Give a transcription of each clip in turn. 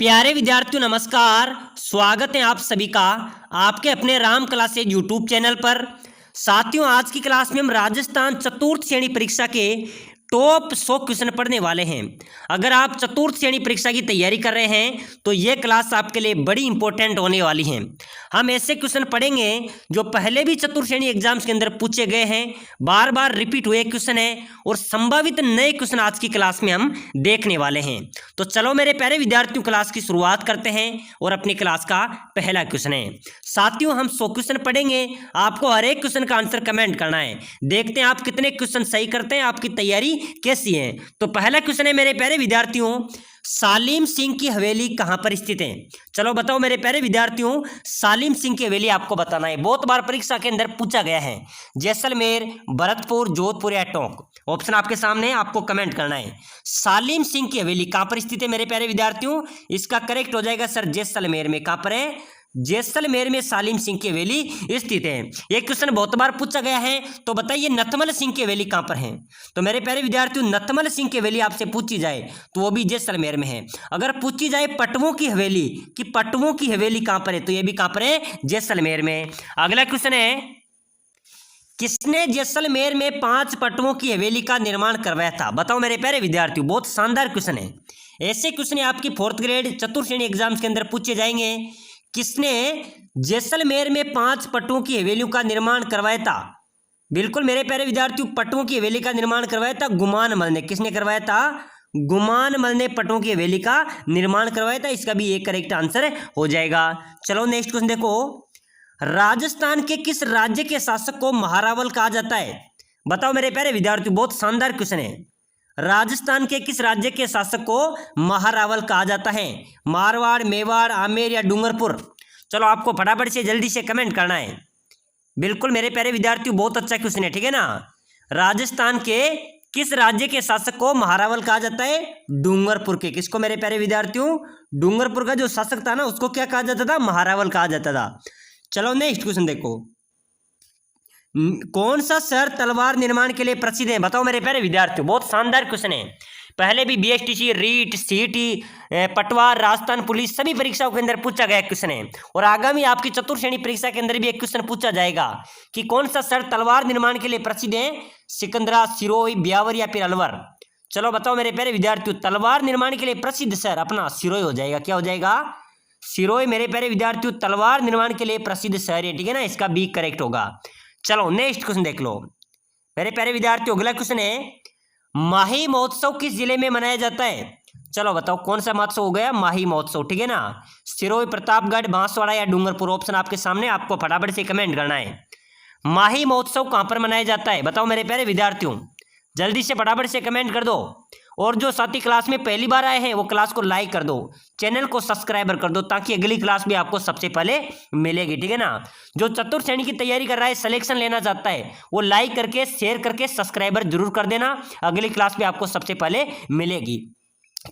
प्यारे विद्यार्थियों नमस्कार। स्वागत है आप सभी का आपके अपने राम क्लासेज यूट्यूब चैनल पर। साथियों, आज की क्लास में हम राजस्थान चतुर्थ श्रेणी परीक्षा के टॉप 100 क्वेश्चन पढ़ने वाले हैं। अगर आप चतुर्थ श्रेणी परीक्षा की तैयारी कर रहे हैं तो यह क्लास आपके लिए बड़ी इंपॉर्टेंट होने वाली है। हम ऐसे क्वेश्चन पढ़ेंगे जो पहले भी चतुर्थ श्रेणी एग्जाम्स के अंदर पूछे गए हैं, बार बार रिपीट हुए क्वेश्चन है और संभावित नए क्वेश्चन आज की क्लास में हम देखने वाले हैं। तो चलो मेरे प्यारे विद्यार्थियों, क्लास की शुरुआत करते हैं और अपनी क्लास का पहला क्वेश्चन है। साथियों, हम 100 क्वेश्चन पढ़ेंगे, आपको हर एक क्वेश्चन का आंसर कमेंट करना है। देखते हैं आप कितने क्वेश्चन सही करते हैं, आपकी तैयारी कैसी है। तो पहला क्वेश्चन है मेरे प्यारे विद्यार्थियों, सालिम सिंह की हवेली कहां पर स्थित है? चलो बताओ मेरे प्यारे विद्यार्थियों, सालिम सिंह की हवेली आपको बताना है। बहुत बार परीक्षा के अंदर पूछा गया है। जैसलमेर, भरतपुर, जोधपुर या टोंक। ऑप्शन आपके सामने है, आपको कमेंट करना है। सालिम सिंह की हवेली कहां पर स्थित है मेरे प्यारे विद्यार्थियों? इसका करेक्ट हो जाएगा सर जैसलमेर में। कहां पर है? जैसलमेर में सालिम सिंह की हवेली स्थित है। यह क्वेश्चन बहुत बार पूछा गया है। तो बताइए नथमल सिंह की हवेली कहां पर है? तो मेरे प्यारे विद्यार्थियों, नथमल सिंह की हवेली आपसे पूछी जाए तो वो भी जैसलमेर में है। अगर पूछी जाए पटवों की हवेली कि पटवों की हवेली कहां पर है, तो यह भी कहां पर है? जैसलमेर में। अगला क्वेश्चन है, किसने जैसलमेर में 5 पटवों की हवेली का निर्माण करवाया था? बताओ मेरे प्यारे विद्यार्थियों, बहुत शानदार क्वेश्चन है। ऐसे क्वेश्चन आपकी 4th ग्रेड चतुर्थ श्रेणी एग्जाम्स के अंदर पूछे जाएंगे। किसने जैसलमेर में 5 पटवों की हवेलियों का निर्माण करवाया था? बिल्कुल मेरे प्यारे विद्यार्थियों, पटवों की हवेली का निर्माण करवाया था गुमानमल ने। किसने करवाया था? गुमानमल ने पटवों की हवेली का निर्माण करवाया था। इसका भी एक करेक्ट आंसर हो जाएगा। चलो नेक्स्ट क्वेश्चन देखो, राजस्थान के किस राज्य के शासक को महारावल कहा जाता है? बताओ मेरे प्यारे विद्यार्थियों, बहुत शानदार क्वेश्चन है। राजस्थान के किस राज्य के शासक को महारावल कहा जाता है? मारवाड़, मेवाड़, आमेर या डूंगरपुर? चलो आपको फटाफट से जल्दी से कमेंट करना है। बिल्कुल मेरे प्यारे विद्यार्थियों, बहुत अच्छा क्वेश्चन है, ठीक है ना। राजस्थान के किस राज्य के शासक को महारावल कहा जाता है? डूंगरपुर के। किसको मेरे प्यारे विद्यार्थियों? डूंगरपुर का जो शासक था ना, उसको क्या कहा जाता था? महारावल कहा जाता था। चलो नेक्स्ट क्वेश्चन देखो, कौन सा शहर तलवार निर्माण के लिए प्रसिद्ध है? बताओ मेरे प्यारे विद्यार्थियों, बहुत शानदार क्वेश्चन है। पहले भी बीएसटीसी, रीट, सीईटी, पटवार, राजस्थान पुलिस सभी परीक्षाओं के अंदर पूछा गया क्वेश्चन है। और आगामी आपकी चतुर्थ श्रेणी परीक्षा के अंदर भी एक क्वेश्चन पूछा जाएगा कि कौन सा शहर तलवार निर्माण के लिए प्रसिद्ध है? सिकंदरा, सिरोही, ब्यावर या फिर अलवर? चलो बताओ मेरे प्यारे विद्यार्थियों, तलवार निर्माण के लिए प्रसिद्ध शहर अपना सिरोही हो जाएगा। क्या हो जाएगा? सिरोही मेरे प्यारे विद्यार्थियों तलवार निर्माण के लिए प्रसिद्ध शहर है, ठीक है ना। इसका बी करेक्ट होगा। चलो नेक्स्ट क्वेश्चन देख लो मेरे प्यारे विद्यार्थियों। अगला क्वेश्चन है, माही महोत्सव किस जिले में मनाया जाता है? चलो बताओ कौन सा महोत्सव हो गया? माही महोत्सव, ठीक है ना। सिरोही, प्रतापगढ़, बांसवाड़ा या डूंगरपुर? ऑप्शन आपके सामने, आपको फटाफट से कमेंट करना है। माही महोत्सव कहां पर मनाया जाता है? बताओ मेरे प्यारे विद्यार्थियों, जल्दी से फटाफट से कमेंट कर दो। और जो साथी क्लास में पहली बार आए हैं वो क्लास को लाइक कर दो, चैनल को सब्सक्राइबर कर दो, ताकि अगली क्लास भी आपको सबसे पहले मिलेगी, ठीक है ना। जो चतुर्थ श्रेणी की तैयारी कर रहा है, सिलेक्शन लेना चाहता है, वो लाइक करके, शेयर करके, सब्सक्राइबर जरूर कर देना। अगली क्लास भी आपको सबसे पहले मिलेगी।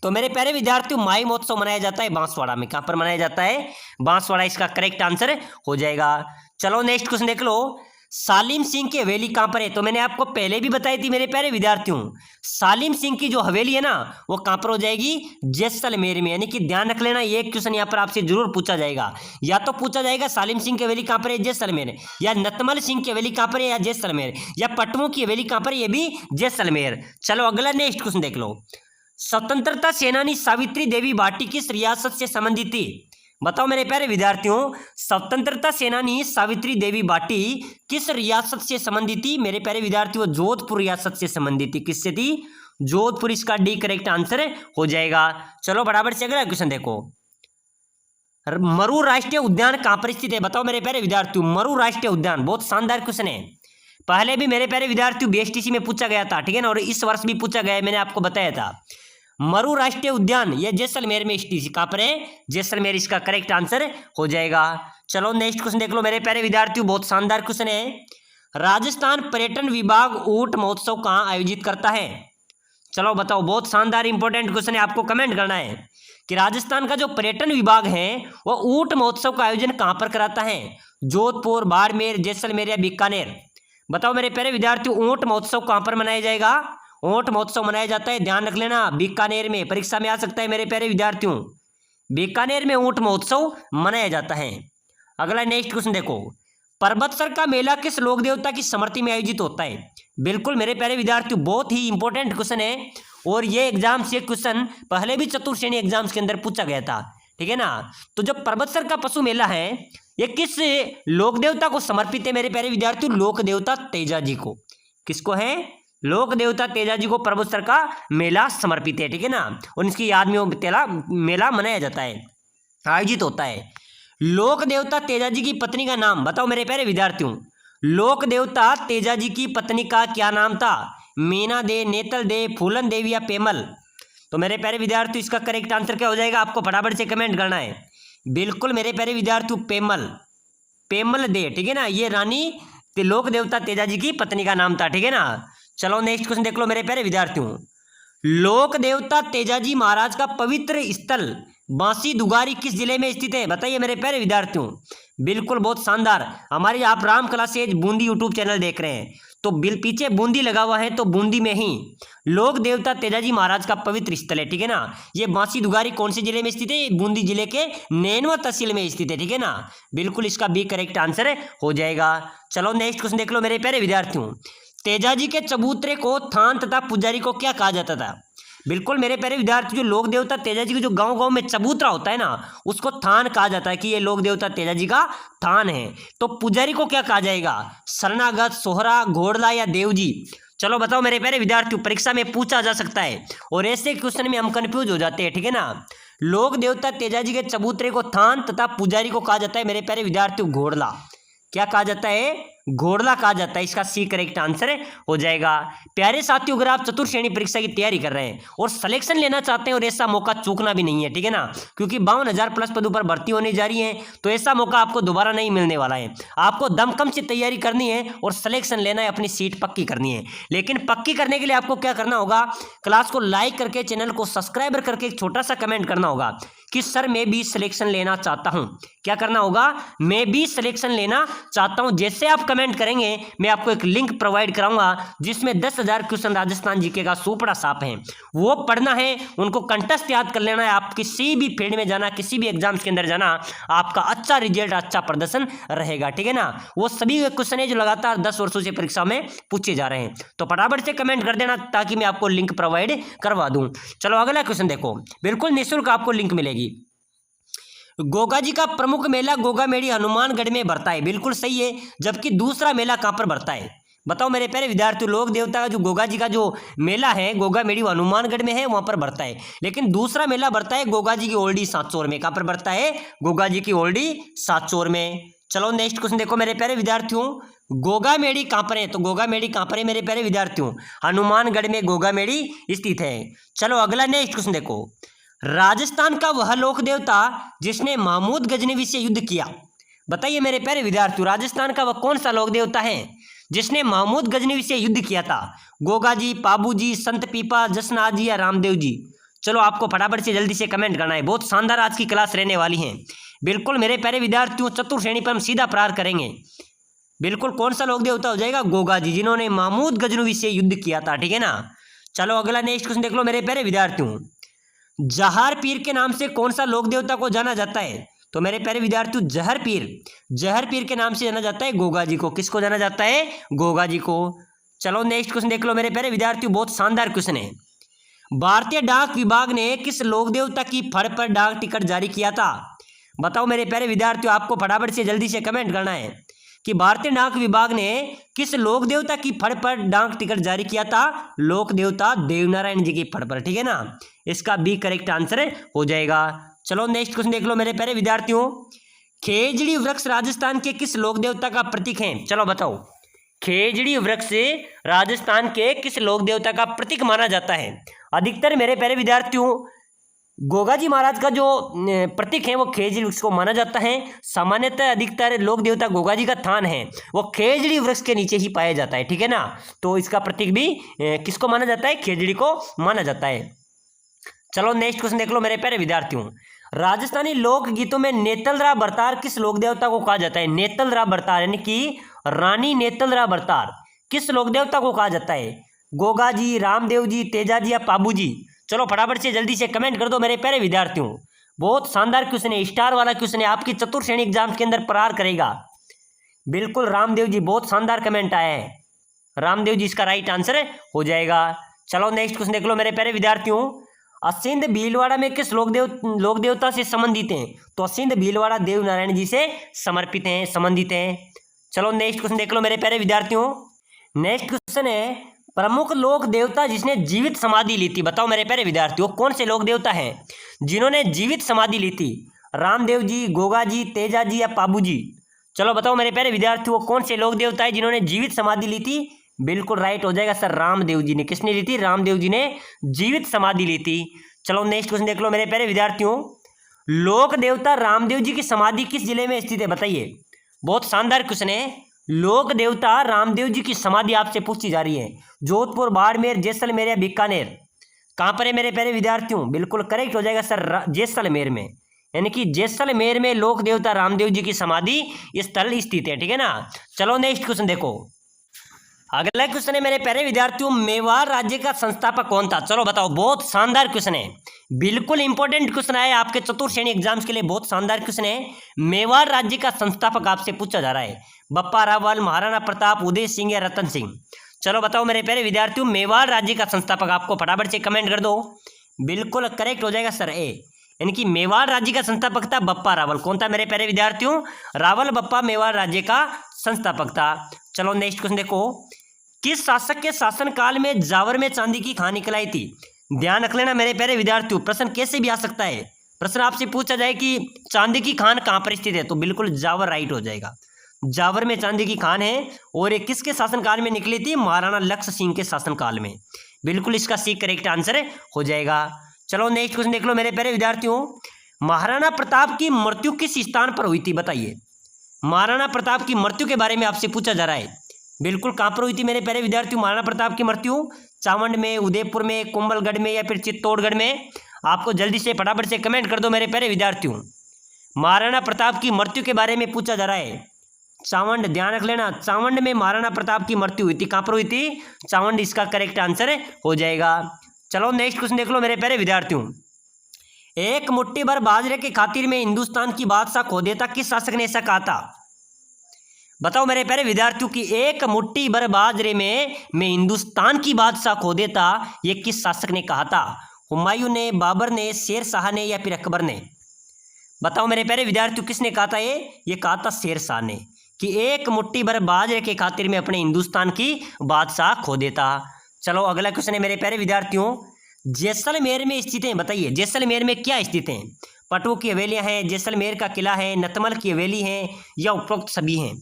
तो मेरे प्यारे विद्यार्थियों, माही महोत्सव मनाया जाता है बांसवाड़ा में। कहां पर मनाया जाता है? बांसवाड़ा इसका करेक्ट आंसर हो जाएगा। चलो नेक्स्ट क्वेश्चन देख लो, सालिम सिंह की हवेली कहां पर है? तो मैंने आपको पहले भी बताई थी मेरे प्यारे विद्यार्थियों, सालिम सिंह की जो हवेली है ना, वो कहां पर हो जाएगी? जैसलमेर में। यानी कि ध्यान रख लेना, ये क्वेश्चन यहां पर आपसे जरूर पूछा जाएगा। या तो पूछा जाएगा सालिम सिंह की हवेली कहां पर है? जैसलमेर। या नतमल सिंह की हवेली कहां पर है? या जैसलमेर। या पटवों की हवेली कहां पर है? ये भी जैसलमेर। चलो अगला नेक्स्ट क्वेश्चन देख लो, स्वतंत्रता सेनानी सावित्री देवी भाटी किस रियासत से संबंधित थी? बताओ मेरे प्यारे विद्यार्थियों, स्वतंत्रता सेनानी सावित्री देवी भाटी किस रियासत से संबंधित थी? मेरे प्यारे विद्यार्थियों, जोधपुर रियासत से संबंधित थी। किससे थी? जोधपुर। इसका डी करेक्ट आंसर हो जाएगा। चलो बराबर से अगला क्वेश्चन देखो, मरु राष्ट्रीय उद्यान कहां पर स्थित है? बताओ मेरे प्यारे विद्यार्थियों, मरु राष्ट्रीय उद्यान, बहुत शानदार क्वेश्चन है। पहले भी मेरे प्यारे विद्यार्थियों बीएसटीसी में पूछा गया था, ठीक है ना, और इस वर्ष भी पूछा गया है, मैंने आपको बताया था। मरु राष्ट्रीय उद्यान यह जैसलमेर में स्थित, कहां पर है? जैसलमेर। इसका करेक्ट आंसर हो जाएगा। चलो नेक्स्ट क्वेश्चन देख लो मेरे प्यारे विद्यार्थियों, बहुत शानदार क्वेश्चन है। राजस्थान पर्यटन विभाग ऊंट महोत्सव कहां आयोजित करता है? चलो बताओ, बहुत शानदार इंपॉर्टेंट क्वेश्चन है, आपको कमेंट करना है कि राजस्थान का जो पर्यटन विभाग है वो ऊंट महोत्सव का आयोजन कहां पर कराता है? जोधपुर, बाड़मेर, जैसलमेर या बीकानेर? बताओ मेरे प्यारे विद्यार्थियों, ऊंट महोत्सव कहां पर मनाया जाएगा? ऊंट महोत्सव मनाया जाता है, ध्यान रख लेना, बीकानेर में। परीक्षा में आ सकता है मेरे प्यारे विद्यार्थियों, बीकानेर में ऊंट महोत्सव मनाया जाता है। अगला नेक्स्ट क्वेश्चन देखो, परबतसर का मेला किस लोक देवता की स्मृति में आयोजित होता है? बिल्कुल मेरे प्यारे विद्यार्थियों, बहुत ही इंपॉर्टेंट क्वेश्चन है और ये एग्जाम से क्वेश्चन पहले भी चतुर्थ श्रेणी एग्जाम्स के अंदर पूछा गया था, ठीक है ना। तो जो परबतसर का पशु मेला है ये किस लोक देवता को समर्पित है मेरे प्यारे विद्यार्थियों? लोक देवता तेजाजी को। किसको है? लोक देवता तेजाजी को परबतसर का मेला समर्पित है, ठीक है ना। और इसकी याद में वो मेला मनाया जाता है, आयोजित होता है। लोक देवता तेजाजी की पत्नी का नाम बताओ मेरे प्यारे विद्यार्थियों। लोक देवता तेजाजी की पत्नी का क्या नाम था? मीना दे, नेतल दे, फूलन देवी या पेमल? तो मेरे प्यारे विद्यार्थियों इसका करेक्ट आंसर क्या हो जाएगा? आपको फटाफट से कमेंट करना है। बिल्कुल मेरे प्यारे विद्यार्थियों पेमल, पेमल दे, ठीक है ना। ये रानी लोक देवता तेजाजी की पत्नी का नाम था, ठीक है ना। चलो नेक्स्ट क्वेश्चन देख लो मेरे प्यारे विद्यार्थियों। लोक देवता तेजाजी महाराज का पवित्र स्थल बांसी दुगारी किस जिले में स्थित है? बताइए मेरे प्यारे विद्यार्थियों। बिल्कुल बहुत शानदार। हमारी आप Ram classes Bundi YouTube channel देख रहे हैं तो पीछे बूंदी लगा हुआ है, तो बूंदी में ही लोक देवता तेजाजी महाराज का पवित्र स्थल है, ठीक है ना। ये बांसी दुगारी कौन से जिले में स्थित है? बूंदी जिले के नैनवा तहसील में स्थित है, ठीक है ना। बिल्कुल इसका बी करेक्ट आंसर हो जाएगा। चलो नेक्स्ट क्वेश्चन देख लो मेरे प्यारे विद्यार्थियों। तेजाजी के चबूतरे को थान तथा पुजारी को क्या कहा जाता था? बिल्कुल मेरे प्यारे विद्यार्थी, जो लोक देवता तेजाजी के जो गांव गांव में चबूतरा होता है ना उसको थान कहा जाता है कि ये लोक देवता तेजाजी का थान है। तो पुजारी को क्या कहा जाएगा? शरणागत, सोहरा, घोड़ला या देवजी? चलो बताओ मेरे प्यारे विद्यार्थियों, परीक्षा में पूछा जा सकता है और ऐसे क्वेश्चन में हम कंफ्यूज हो जाते हैं, ठीक है ना। लोक देवता तेजाजी के चबूतरे को थान तथा पुजारी को कहा जाता है मेरे प्यारे विद्यार्थियों घोड़ला। क्या कहा जाता है? घोड़ला कहा जाता है। इसका सी करेक्ट आंसर हो जाएगा। प्यारे साथियों, अगर आप चतुर्थ श्रेणी परीक्षा की तैयारी कर रहे हैं और सिलेक्शन लेना चाहते हैं और ऐसा मौका चूकना भी नहीं है, ठीक है ना, क्योंकि 52,000 प्लस पदों पर भर्ती होने जा रही है, तो ऐसा मौका आपको दोबारा नहीं मिलने वाला है। आपको दमखम से तैयारी करनी है और सिलेक्शन लेना है, अपनी सीट पक्की करनी है। लेकिन पक्की करने के लिए आपको क्या करना होगा? क्लास को लाइक करके, चैनल को सब्सक्राइब करके एक छोटा सा कमेंट करना होगा कि सर मैं भी सिलेक्शन लेना चाहता हूं। क्या करना होगा? मैं भी सिलेक्शन लेना चाहता हूं। जैसे आप कमेंट करेंगे मैं आपको एक लिंक प्रोवाइड कराऊंगा जिसमें 10,000 क्वेश्चन राजस्थान जीके का सुपड़ा साफ है, वो पढ़ना है, उनको कंटेस्ट याद कर लेना है। आप किसी भी फील्ड में जाना, किसी भी एग्जाम्स के अंदर जाना, आपका अच्छा रिजल्ट, अच्छा प्रदर्शन रहेगा, ठीक है ना। वो सभी क्वेश्चन है जो लगातार 10 वर्षों से परीक्षा में पूछे जा रहे हैं। तो फटाफट से कमेंट कर देना ताकि मैं आपको लिंक प्रोवाइड करवा दूं। चलो अगला क्वेश्चन देखो, बिल्कुल निःशुल्क आपको लिंक मिलेगी। गोगा जी का प्रमुख मेला गोगा मेड़ी हनुमानगढ़ में भरता है। बिल्कुल सही है, जबकि दूसरा मेला कहां पर भरता है? बताओ मेरे प्यारे विद्यार्थी। लोक देवता का जो गोगा जी का जो मेला है गोगा मेड़ी हनुमानगढ़ में है, वहां पर भरता है। लेकिन दूसरा मेला भरता है गोगा जी की ओल्डी सांचौर में। कहां पर भरता है? गोगा जी की ओल्डी सांचौर में। चलो नेक्स्ट क्वेश्चन देखो मेरे प्यारे विद्यार्थियों। गोगा मेड़ी कहां पर है? तो गोगा मेड़ी कहां पर है मेरे प्यारे विद्यार्थियों? हनुमानगढ़ में गोगा मेड़ी स्थित है। चलो अगला नेक्स्ट क्वेश्चन देखो। राजस्थान का वह लोक देवता जिसने महमूद गजनवी से युद्ध किया? बताइए मेरे प्यारे विद्यार्थियों, राजस्थान का वह कौन सा लोक देवता है जिसने महमूद गजनवी से युद्ध किया था? गोगा जी, पाबू जी, संत पीपा, जसनाथ जी या रामदेव जी? चलो आपको फटाफट से जल्दी से कमेंट करना है। बहुत शानदार आज की क्लास रहने वाली है। बिल्कुल मेरे प्यारे विद्यार्थियों, चतुर्थ श्रेणी पर हम सीधा प्रहार करेंगे। बिल्कुल कौन सा लोक देवता हो जाएगा? गोगा जी, जिन्होंने महमूद गजनवी से युद्ध किया था, ठीक है ना। चलो अगला नेक्स्ट क्वेश्चन देख लो मेरे प्यारे विद्यार्थियों। जहर पीर के नाम से कौन सा लोक देवता को जाना जाता है? तो मेरे प्यारे विद्यार्थियों, जहर पीर के नाम से जाना जाता है गोगा जी को। किसको जाना जाता है? गोगा जी को। चलो नेक्स्ट क्वेश्चन देख लो मेरे प्यारे विद्यार्थियों, बहुत शानदार क्वेश्चन है। भारतीय डाक विभाग ने किस लोक देवता की फड़ पर डाक टिकट जारी किया था? बताओ मेरे प्यारे विद्यार्थियों, आपको फटाफट से जल्दी से कमेंट करना है कि भारतीय डाक विभाग ने किस लोक देवता की फड़ पर डाक टिकट जारी किया था? लोक देवता देवनारायण जी की फड़ पर, ठीक है ना। इसका बी करेक्ट आंसर हो जाएगा। चलो नेक्स्ट क्वेश्चन देख लो मेरे प्यारे विद्यार्थियों। खेजड़ी वृक्ष राजस्थान के किस लोक देवता का प्रतीक है? चलो बताओ। खेजड़ी वृक्ष राजस्थान के किस लोक देवता का प्रतीक माना जाता है? अधिकतर मेरे प्यारे विद्यार्थियों गोगा जी महाराज का जो प्रतीक है वो खेजड़ी वृक्ष को माना जाता है। सामान्यतः अधिकतर लोक देवता गोगा जी का थान है वो खेजड़ी वृक्ष के नीचे ही पाया जाता है, ठीक है ना। तो इसका प्रतीक भी किसको माना जाता है? खेजड़ी को माना जाता है। चलो नेक्स्ट क्वेश्चन देख लो मेरे प्यारे विद्यार्थियों। राजस्थानी लोक गीतों में नेतलरा बरतार किस लोक देवता को कहा जाता है? नेतलरा बरतार यानी कि रानी नेतलरा बरतार किस लोक देवता को कहा जाता है? गोगा जी, रामदेव जी, तेजा जी या पाबू जी? चलो फटाफट से जल्दी से कमेंट कर दो मेरे प्यारे विद्यार्थियों। बहुत शानदार क्वेश्चन है, स्टार वाला क्वेश्चन है, आपकी चतुर श्रेणी एग्जाम के अंदर प्रहार करेगा। बिल्कुल रामदेव जी, बहुत शानदार कमेंट आया है, रामदेव जी इसका राइट आंसर हो जाएगा। चलो नेक्स्ट क्वेश्चन देख लो मेरे प्यारे विद्यार्थियों, असिंध भीलवाड़ा में किस लोक देवता से संबंधित हैं? तो असिंध भीलवाड़ा देव नारायण जी से समर्पित हैं, संबंधित हैं। चलो नेक्स्ट क्वेश्चन देख लो मेरे प्यारे विद्यार्थियों, नेक्स्ट क्वेश्चन है, प्रमुख लोक देवता जिसने जीवित समाधि ली थी? बताओ मेरे प्यारे विद्यार्थियों, कौन से लोक देवता हैं जिन्होंने जीवित समाधि ली थी? रामदेव जी, गोगा जी, तेजा जी या पाबू जी? चलो बताओ मेरे प्यारे विद्यार्थियों, कौन से लोक देवता है जिन्होंने जीवित समाधि ली थी? बिल्कुल राइट हो जाएगा सर, रामदेव जी ने। किसने ली थी? रामदेव जी ने जीवित समाधि ली थी। चलो नेक्स्ट क्वेश्चन देख लो मेरे प्यारे विद्यार्थियों, लोक देवता रामदेव जी की समाधि किस जिले में स्थित है? बताइए, बहुत शानदार क्वेश्चन है। लोक देवता रामदेव जी की समाधि आपसे पूछी जा रही है, जोधपुर, बाड़मेर, जैसलमेर या बीकानेर? कहाँ पर है मेरे प्यारे विद्यार्थियों? बिल्कुल करेक्ट हो जाएगा सर, जैसलमेर में, यानी कि जैसलमेर में लोक देवता रामदेव जी की समाधि स्थल स्थित है, ठीक है ना। चलो नेक्स्ट क्वेश्चन देखो, अगला क्वेश्चन है मेरे प्यारे विद्यार्थियों, मेवाड़ राज्य का संस्थापक कौन था? चलो बताओ, बहुत शानदार क्वेश्चन है, बिल्कुल इंपॉर्टेंट क्वेश्चन है आपके चतुर श्रेणी एग्जाम्स के लिए, बहुत शानदार क्वेश्चन है। मेवाड़ राज्य का संस्थापक आपसे पूछा जा रहा है, बप्पा रावल, महाराणा प्रताप, उदय सिंह या रतन सिंह? चलो बताओ मेरे प्यारे विद्यार्थियों, मेवाड़ राज्य का संस्थापक आपको फटाफट से कमेंट कर दो। बिल्कुल करेक्ट हो जाएगा सर, ए, यानी कि मेवाड़ राज्य का संस्थापक था बप्पा रावल। कौन था मेरे प्यारे विद्यार्थियों? रावल बप्पा मेवाड़ राज्य का संस्थापक था। चलो नेक्स्ट क्वेश्चन देखो, किस शासक के शासनकाल में जावर में चांदी की खान निकलाई थी? ध्यान रख लेना मेरे प्यारे विद्यार्थियों, प्रश्न कैसे भी आ सकता है। प्रश्न आपसे पूछा जाए कि चांदी की खान कहाँ पर स्थित है, तो बिल्कुल जावर राइट हो जाएगा, जावर में चांदी की खान है। और ये किसके शासनकाल में निकली थी? महाराणा लक्ष्य सिंह के शासनकाल में। बिल्कुल इसका सी करेक्ट आंसर हो जाएगा। चलो नेक्स्ट क्वेश्चन देख लो मेरे प्यारे विद्यार्थियों, महाराणा प्रताप की मृत्यु किस स्थान पर हुई थी? बताइए, महाराणा प्रताप की मृत्यु के बारे में आपसे पूछा जा रहा है। बिल्कुल कहाँ पर हुई थी मेरे प्यारे विद्यार्थियों महाराणा प्रताप की मृत्यु? चावंड में, उदयपुर में, कुंभलगढ़ में या फिर चित्तौड़गढ़ में? आपको जल्दी से फटाफट से कमेंट कर दो मेरे प्यारे विद्यार्थियों। महाराणा प्रताप की मृत्यु के बारे में पूछा जा रहा है, चावंड, ध्यान रख लेना, चावंड में महाराणा प्रताप की मृत्यु हुई थी। कहाँ पर हुई थी? चावंड इसका करेक्ट आंसर हो जाएगा। चलो नेक्स्ट क्वेश्चन देख लो मेरे प्यारे विद्यार्थियों, एक मुट्ठी भर बाजरे की खातिर में हिंदुस्तान की बादशाह खो देता, किस शासक ने ऐसा कहा था? बताओ मेरे प्यारे विद्यार्थियों की एक मुट्ठी भर बाजरे में मैं हिंदुस्तान की बादशाह खो देता, ये किस शासक ने कहा था? हुमायूं ने, बाबर ने, शेर शाह ने या फिर अकबर ने? बताओ मेरे प्यारे विद्यार्थियों, किसने कहा था ये कहा था शेर शाह ने, कि एक मुट्ठी भर बाजरे के खातिर में अपने हिंदुस्तान की बादशाह खो देता। चलो अगला क्वेश्चन है मेरे प्यारे विद्यार्थियों, जैसलमेर में स्थित है, बताइए जैसलमेर में क्या स्थित है? पटु की हवेलियां हैं, जैसलमेर का किला है, नतमल की हवेली है या उपरोक्त सभी हैं?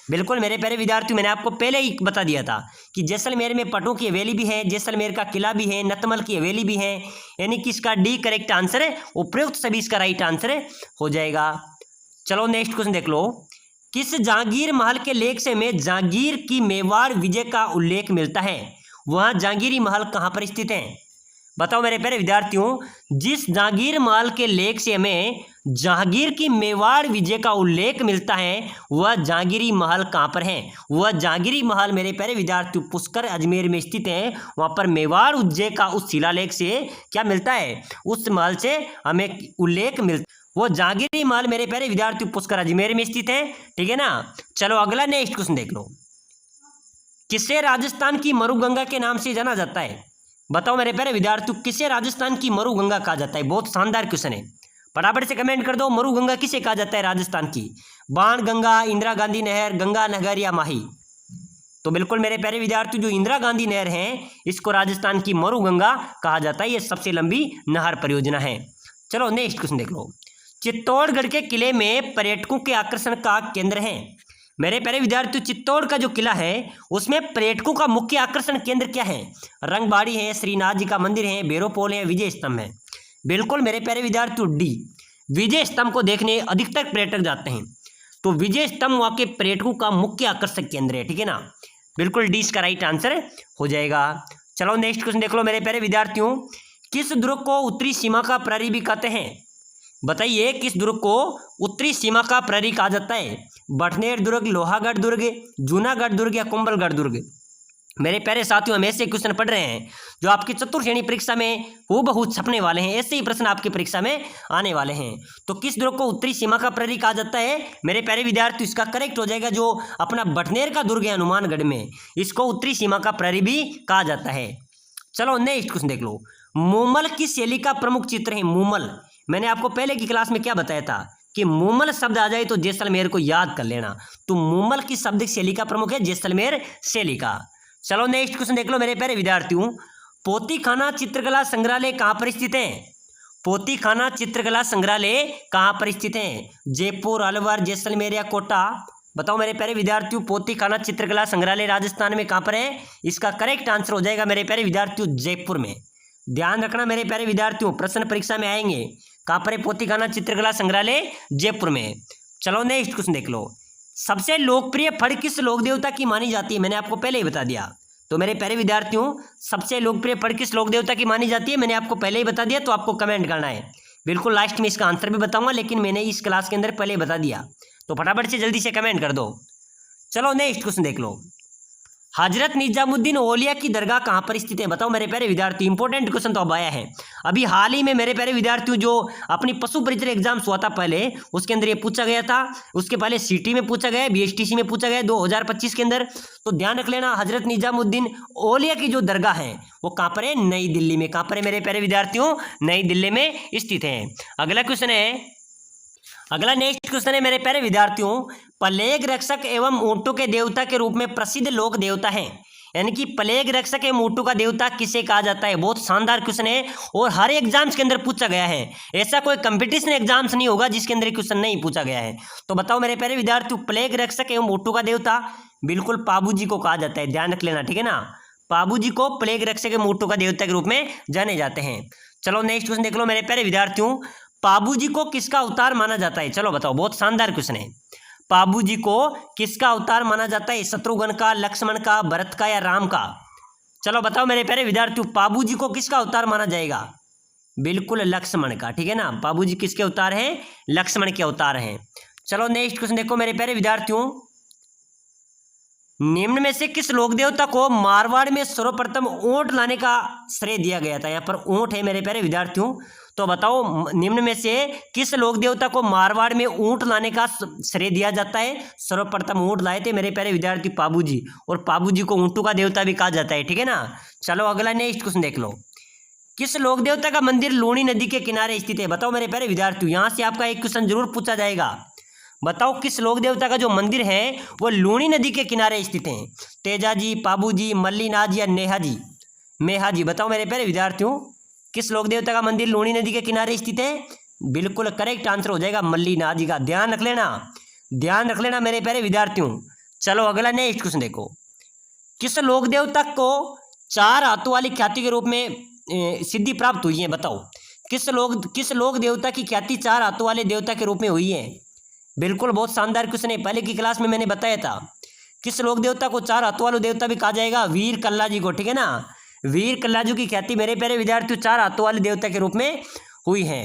बिल्कुल मेरे प्यारे विद्यार्थियों, मैंने आपको पहले ही बता दिया था कि जैसलमेर में पटु की हवेली भी है, जैसलमेर का किला भी है, नतमल की हवेली भी है, यानी कि इसका डी करेक्ट आंसर है, उपरोक्त सभी इसका राइट आंसर हो जाएगा। चलो नेक्स्ट क्वेश्चन देख लो, किस जहांगीर महल के लेख से में जहांगीर की मेवाड़ विजय का उल्लेख मिलता है? वह जहांगीरी महल कहाँ पर स्थित है? बताओ मेरे प्यारे विद्यार्थियों, जिस जहांगीर महल के लेख से हमें जहांगीर की मेवाड़ विजय का उल्लेख मिलता है, वह जहांगीरी महल कहाँ पर है? वह जहांगीरी महल मेरे प्यारे विद्यार्थियों पुष्कर अजमेर में स्थित है। वहाँ पर मेवाड़ विजय का उस शिलालेख से क्या मिलता है? उस महल से हमें उल्लेख मिलता है, वो जहांगीरी महल मेरे प्यारे विद्यार्थियों पुष्कर अजमेर में स्थित है, ठीक है ना। चलो अगला नेक्स्ट क्वेश्चन देख लो, किसे राजस्थान की मरुगंगा के नाम से जाना जाता है? बताओ मेरे प्यारे विद्यार्थियों, किसे राजस्थान की मरुगंगा कहा जाता है? बहुत शानदार क्वेश्चन है, फटाफट से कमेंट कर दो, मरुगंगा किसे कहा जाता है राजस्थान की? बाण गंगा, इंदिरा गांधी नहर, गंगा नगर या माही? तो बिल्कुल मेरे प्यारे विद्यार्थियों, जो इंदिरा गांधी नहर है इसको राजस्थान की मरुगंगा कहा जाता है, ये सबसे लंबी नहर परियोजना है। चलो नेक्स्ट क्वेश्चन देख लो, चित्तौड़गढ़ के किले में पर्यटकों के आकर्षण का केंद्र है। मेरे प्यारे विद्यार्थियों, चित्तौड़ का जो किला है उसमें पर्यटकों का मुख्य आकर्षण केंद्र क्या है? रंगबाड़ी है, श्रीनाथ जी का मंदिर है, बेरोपोल है, विजय स्तंभ है? बिल्कुल मेरे प्यारे विद्यार्थियों, डी, विजय स्तंभ को देखने अधिकतर पर्यटक जाते हैं, तो विजय स्तंभ वहाँ के पर्यटकों का मुख्य आकर्षक केंद्र है, ठीक है ना। बिल्कुल डी इसका राइट आंसर हो जाएगा। चलो नेक्स्ट क्वेश्चन देख लो मेरे प्यारे विद्यार्थियों, किस दुर्ग को उत्तरी सीमा का प्रहरी भी कहते हैं? बताइए किस दुर्ग को उत्तरी सीमा का प्रहरी कहा जाता है? बटनेर दुर्ग, लोहागढ़ दुर्ग, जूनागढ़ दुर्ग या कुंभलगढ़ दुर्ग? मेरे प्यारे साथियों, हम ऐसे क्वेश्चन पढ़ रहे हैं जो आपकी चतुर्थ श्रेणी परीक्षा में हूबहू छपने वाले हैं। ऐसे ही प्रश्न आपकी परीक्षा में आने वाले हैं। तो किस दुर्ग को उत्तरी सीमा का प्रहरी कहा जाता है मेरे प्यारे विद्यार्थी? इसका करेक्ट हो जाएगा जो अपना बटनेर का दुर्ग है हनुमानगढ़ में, इसको उत्तरी सीमा का प्रहरी भी कहा जाता है। चलो नेक्स्ट क्वेश्चन देख लो। मूमल किस शैली का प्रमुख चित्र है? मूमल, मैंने आपको पहले की क्लास में क्या बताया था कि मूमल शब्द आ जाए तो जैसलमेर को याद कर लेना। तो मूमल की शब्द शैली का प्रमुख है जैसलमेर शैली का। चलो नेक्स्ट क्वेश्चन देख लो मेरे प्यारे विद्यार्थियों। पोतीखाना चित्रकला संग्रहालय कहाँ पर स्थित है? पोतीखाना चित्रकला संग्रहालय कहाँ पर स्थित है? जयपुर, अलवर, जैसलमेर या कोटा? बताओ मेरे प्यारे विद्यार्थियों, पोतीखाना चित्रकला संग्रहालय राजस्थान में कहाँ पर है? इसका करेक्ट आंसर हो जाएगा मेरे प्यारे विद्यार्थियों जयपुर में। ध्यान रखना मेरे प्यारे विद्यार्थियों, प्रश्न परीक्षा में आएंगे। कहाँ पर है पोतीखाना चित्रकला संग्रहालय? जयपुर में। चलो नेक्स्ट क्वेश्चन देख लो। सबसे लोकप्रिय फल किस लोक देवता की मानी जाती है? मैंने आपको पहले ही बता दिया। तो मेरे प्यारे विद्यार्थियों, सबसे लोकप्रिय फल किस लोक देवता की मानी जाती है? मैंने आपको पहले ही बता दिया, तो आपको कमेंट करना है। बिल्कुल लास्ट में इसका आंसर भी बताऊंगा, लेकिन मैंने इस क्लास के अंदर पहले ही बता दिया, तो फटाफट से जल्दी से कमेंट कर दो। चलो नेक्स्ट क्वेश्चन देख लो। हजरत निजामुद्दीन औलिया की दरगाह कहाँ पर स्थित है? बताओ मेरे प्यारे विद्यार्थी, इंपॉर्टेंट क्वेश्चन तो अब आया है। अभी हाल ही में मेरे प्यारे विद्यार्थियों जो अपनी पशु परिचय एग्जाम्स हुआ था पहले, उसके अंदर ये पूछा गया था। उसके पहले सीटी में पूछा गया, बीएसटीसी में पूछा गया 2025 के अंदर। तो ध्यान रख लेना, हजरत निजामुद्दीन औलिया की जो दरगाह है वो कहाँ पर है? नई दिल्ली में। कहाँ पर है मेरे प्यारे विद्यार्थियों? नई दिल्ली में स्थित है। अगला क्वेश्चन है, अगला नेक्स्ट क्वेश्चन है मेरे प्यारे विद्यार्थियों। प्लेग रक्षक एवं ऊंटों के देवता के रूप में प्रसिद्ध लोक देवता है, यानी कि प्लेग रक्षक एवं ऊंटों का देवता किसे कहा जाता है? बहुत शानदार क्वेश्चन है और हर एग्जाम्स के अंदर पूछा गया है। ऐसा कोई कंपटीशन एग्जाम्स नहीं होगा जिसके अंदर क्वेश्चन नहीं पूछा गया है। तो बताओ मेरे प्यारे विद्यार्थियों, प्लेग रक्षक एवं ऊंटों का देवता बिल्कुल पाबू जी को कहा जाता है। ध्यान रख लेना, ठीक है ना। पाबू जी को प्लेग रक्षक एवं ऊंटों का देवता के रूप में जाने जाते हैं। चलो नेक्स्ट क्वेश्चन देख लो मेरे प्यारे विद्यार्थियों। पाबू जी को किसका अवतार माना जाता है? चलो बताओ, बहुत शानदार क्वेश्चन है। पाबू जी को किसका अवतार माना जाता है? शत्रुघ्न का, लक्ष्मण का, भरत का या राम का? चलो बताओ मेरे प्यारे विद्यार्थियों, पाबू जी को किसका अवतार माना जाएगा? बिल्कुल लक्ष्मण का, ठीक है ना। पाबू जी किसके अवतार हैं? लक्ष्मण के अवतार हैं। चलो नेक्स्ट क्वेश्चन देखो मेरे प्यारे विद्यार्थियों। निम्न में से किस लोक देवता को मारवाड़ में सर्वप्रथम ऊंट लाने का श्रेय दिया गया था? यहाँ पर ऊंट है मेरे प्यारे विद्यार्थियों। तो बताओ, निम्न में से किस लोक देवता को मारवाड़ में ऊंट लाने का श्रेय दिया जाता है? सर्वप्रथम ऊंट लाए थे मेरे प्यारे विद्यार्थी पाबू जी, और पाबू जी को ऊंटों का देवता भी कहा जाता है, ठीक है ना। चलो अगला नेक्स्ट क्वेश्चन देख लो। किस लोक देवता का मंदिर लूणी नदी के किनारे स्थित है? बताओ मेरे प्यारे विद्यार्थियों, यहाँ से आपका एक क्वेश्चन जरूर पूछा जाएगा। बताओ किस लोक देवता का जो मंदिर है वो लूणी नदी के किनारे स्थित है? तेजा जी, पाबू जी, मल्लीनाथ जी या नेहा जी? मेहा जी। बताओ मेरे प्यारे विद्यार्थियों, किस लोक देवता का मंदिर लूणी नदी के किनारे स्थित है? बिल्कुल करेक्ट आंसर हो जाएगा मल्लीनाथ जी का। ध्यान रख लेना, ध्यान रख लेना मेरे प्यारे विद्यार्थियों। चलो अगला नेक्स्ट क्वेश्चन देखो। किस लोक देवता को 4 हाथों वाली ख्याति के रूप में सिद्धि प्राप्त हुई है? बताओ किस लोक देवता की ख्याति 4 हाथों वाले देवता के रूप में हुई है? बिल्कुल बहुत शानदार क्वेश्चन है, पहले की क्लास में मैंने बताया था। किस लोक देवता को 4 हाथों वाले देवता भी कहा जाएगा? वीर कल्ला जी को, ठीक है ना। वीर कल्ला जी की ख्याति मेरे प्यारे विद्यार्थियों 4 हाथों वाले देवता के रूप में हुई है।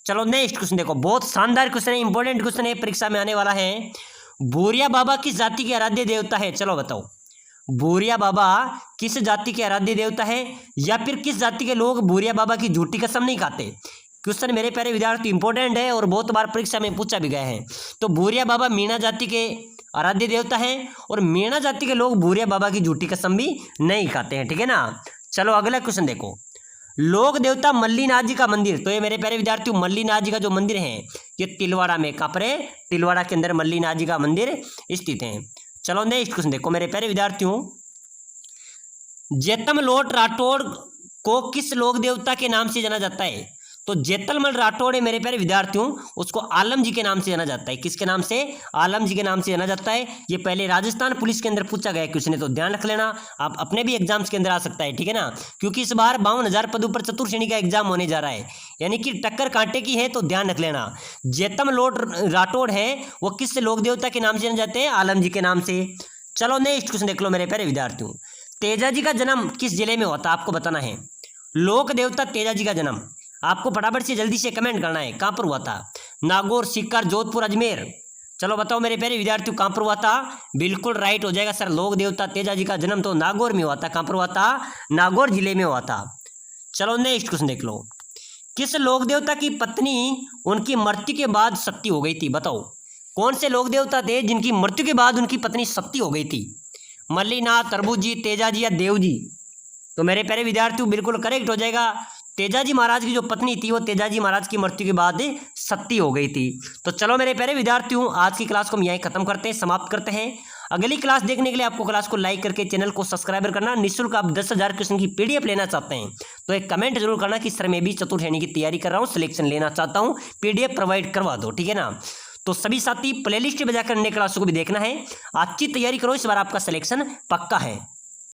चलो नेक्स्ट क्वेश्चन देखो, बहुत शानदार क्वेश्चन है, इंपॉर्टेंट क्वेश्चन है, परीक्षा में आने वाला है। भूरिया बाबा किस जाति के आराध्य देवता है? चलो बताओ, भूरिया बाबा किस जाति के आराध्य देवता है, या फिर किस जाति के लोग भूरिया बाबा की झूठी कसम नहीं खाते? क्वेश्चन मेरे प्यारे विद्यार्थी इंपॉर्टेंट है और बहुत बार परीक्षा में पूछा भी गया है। तो भूरिया बाबा मीणा जाति के आराध्य देवता है, और मीणा जाति के लोग भूरिया बाबा की झूठी कसम भी नहीं खाते हैं, ठीक है ना। चलो अगला क्वेश्चन देखो। लोक देवता मल्लीनाथ जी का मंदिर, तो ये मेरे प्यारे विद्यार्थियों मल्लीनाथ जी का जो मंदिर है ये तिलवाड़ा में, कहाँ पर है? तिलवाड़ा के अंदर मल्लीनाथ जी का मंदिर स्थित है। चलो नेक्स्ट क्वेश्चन देखो मेरे प्यारे विद्यार्थियों। जेतमलोट राठौड़ को किस लोक देवता के नाम से जाना जाता है? तो जेतलमल राठौड़ है मेरे प्यारे विद्यार्थियों, उसको आलम जी के नाम से जाना जाता है। किसके नाम से? आलम जी के नाम से जाना जाता है। ये पहले राजस्थान पुलिस के अंदर पूछा गया क्वेश्चन है, तो ध्यान रख लेना, आप अपने भी एग्जाम्स के अंदर आ सकता है, ठीक है ना। क्योंकि इस बार 52,000 पदों पर चतुर्थ श्रेणी का एग्जाम होने जा रहा है, यानी कि टक्कर कांटे की है, तो ध्यान रख लेना। जेतमलोट राठौड़ है वो किस लोक देवता के नाम से जाने जाते हैं? आलम जी के नाम से। चलो नेक्स्ट क्वेश्चन देख लो मेरे प्यारे विद्यार्थियों। तेजा जी का जन्म किस जिले में होता? आपको बताना है। लोक देवता तेजा जी का जन्म आपको फटाफट से जल्दी से कमेंट करना है, कहाँ पर हुआ था? नागौर, सीकर, जोधपुर, अजमेर? चलो बताओ मेरे प्यारे विद्यार्थियों, कहाँ पर हुआ था? बिल्कुल राइट हो जाएगा सर। लोक देवता तेजाजी का जन्म तो नागौर में हुआ था। कहाँ पर हुआ था? नागौर जिले में हुआ था। चलो नेक्स्ट क्वेश्चन देख लो। किस लोक देवता की पत्नी उनकी मृत्यु के बाद सती हो गई थी? बताओ कौन से लोक देवता थे जिनकी मृत्यु के बाद उनकी पत्नी सती हो गई थी? मल्लीनाथ, तरबूजी, तेजाजी या देवजी? तो मेरे प्यारे विद्यार्थियों बिल्कुल करेक्ट हो जाएगा। तेजाजी महाराज की जो पत्नी थी वो तेजाजी महाराज की मृत्यु के बाद सती हो गई थी। तो चलो मेरे प्यारे विद्यार्थियों, आज की क्लास को हम यहीं खत्म करते हैं, समाप्त करते हैं। अगली क्लास देखने के लिए आपको क्लास को लाइक करके चैनल को सब्सक्राइब करना। निःशुल्क आप 10,000 क्वेश्चन की पीडीएफ लेना चाहते हैं तो एक कमेंट जरूर करना कि सर मैं भी चतुर्श्रेणी की तैयारी कर रहा हूँ, सिलेक्शन लेना चाहता हूँ, पीडीएफ प्रोवाइड करवा दो, ठीक है ना। तो सभी साथी प्लेलिस्ट बजाकर अन्य क्लासों को भी देखना है। अच्छी तैयारी करो, इस बार आपका सिलेक्शन पक्का है।